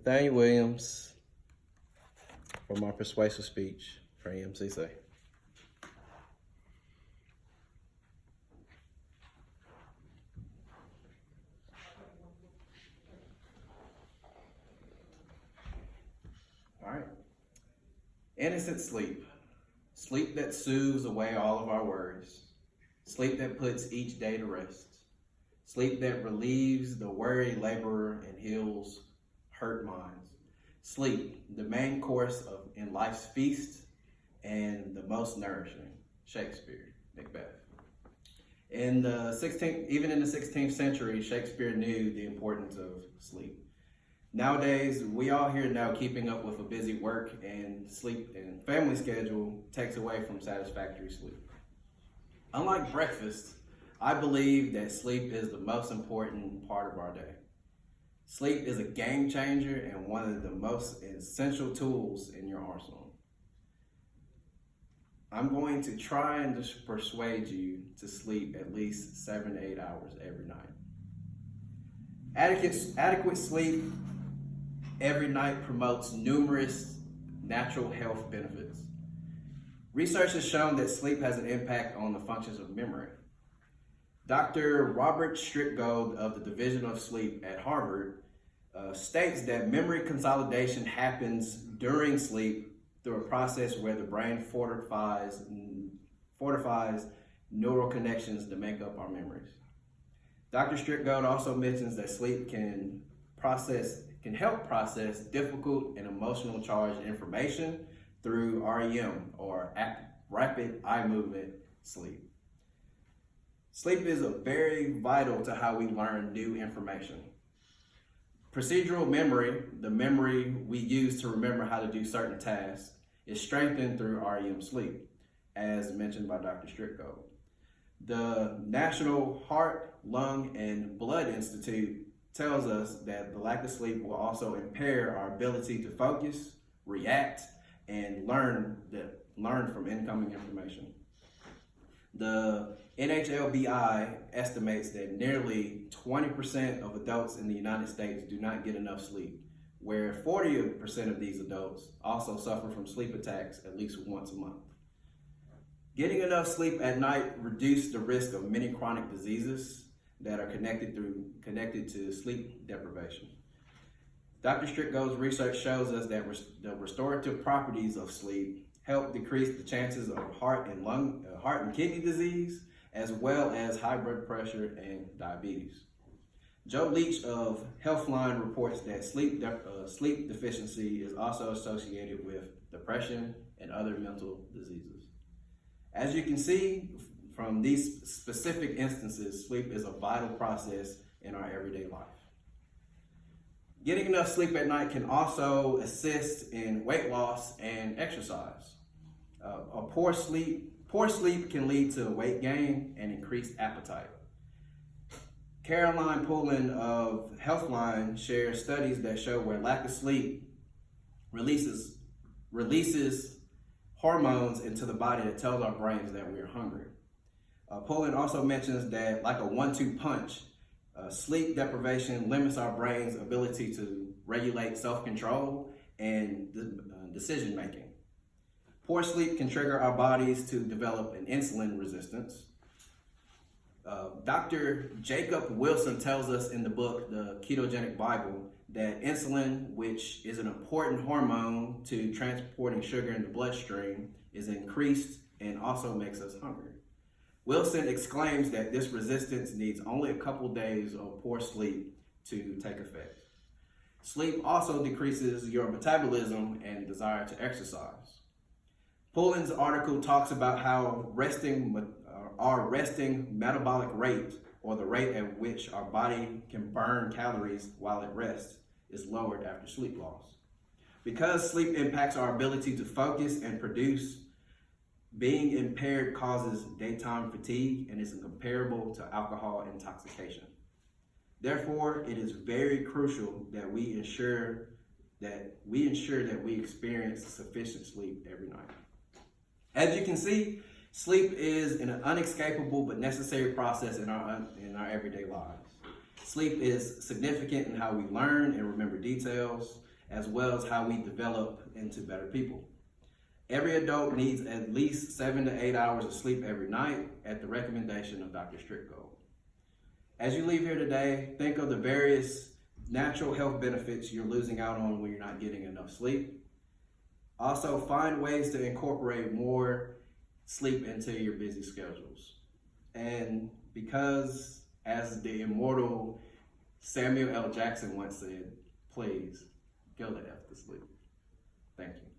Nathaniel Williams for my persuasive speech for EMCC. All right. Innocent sleep. Sleep that soothes away all of our worries. Sleep that puts each day to rest. Sleep that relieves the worried laborer and heals hurt minds. Sleep, the main course in life's feast and the most nourishing. Shakespeare, Macbeth. Even in the 16th century, Shakespeare knew the importance of sleep. Nowadays, we all here know keeping up with a busy work and sleep and family schedule takes away from satisfactory sleep. Unlike breakfast, I believe that sleep is the most important part of our day. Sleep is a game changer and one of the most essential tools in your arsenal. I'm going to try and persuade you to sleep at least 7 to 8 hours every night. Adequate sleep every night promotes numerous natural health benefits. Research has shown that sleep has an impact on the functions of memory. Dr. Robert Strickgold of the Division of Sleep at Harvard states that memory consolidation happens during sleep through a process where the brain fortifies neural connections to make up our memories. Dr. Strickgold also mentions that sleep can help process difficult and emotional charged information through REM, or rapid eye movement sleep. Sleep is very vital to how we learn new information. Procedural memory, the memory we use to remember how to do certain tasks, is strengthened through REM sleep, as mentioned by Dr. Strickgold. The National Heart, Lung, and Blood Institute tells us that the lack of sleep will also impair our ability to focus, react, and learn from incoming information. The NHLBI estimates that nearly 20% of adults in the United States do not get enough sleep, where 40% of these adults also suffer from sleep attacks at least once a month. Getting enough sleep at night reduces the risk of many chronic diseases that are connected to sleep deprivation. Dr. Strickgold's research shows us that the restorative properties of sleep help decrease the chances of heart and kidney disease, as well as high blood pressure and diabetes. Joe Leach of Healthline reports that sleep deficiency is also associated with depression and other mental diseases. As you can see from these specific instances, sleep is a vital process in our everyday life. Getting enough sleep at night can also assist in weight loss and exercise. Poor sleep can lead to weight gain and increased appetite. Caroline Pullen of Healthline shares studies that show where lack of sleep releases hormones into the body that tells our brains that we are hungry. Pullen also mentions that, like a 1-2 punch, sleep deprivation limits our brain's ability to regulate self-control and decision making. Poor sleep can trigger our bodies to develop an insulin resistance. Dr. Jacob Wilson tells us in the book, The Ketogenic Bible, that insulin, which is an important hormone to transporting sugar in the bloodstream, is increased and also makes us hungry. Wilson exclaims that this resistance needs only a couple days of poor sleep to take effect. Sleep also decreases your metabolism and desire to exercise. Pullen's article talks about how our resting metabolic rate, or the rate at which our body can burn calories while at rest, is lowered after sleep loss. Because sleep impacts our ability to focus and produce, being impaired causes daytime fatigue and is comparable to alcohol intoxication. Therefore, it is very crucial that we ensure that we experience sufficient sleep every night. As you can see, sleep is an unescapable but necessary process in our everyday lives. Sleep is significant in how we learn and remember details, as well as how we develop into better people. Every adult needs at least 7 to 8 hours of sleep every night at the recommendation of Dr. Strickgold. As you leave here today, think of the various natural health benefits you're losing out on when you're not getting enough sleep. Also, find ways to incorporate more sleep into your busy schedules. And because, as the immortal Samuel L. Jackson once said, please go to F to sleep. Thank you.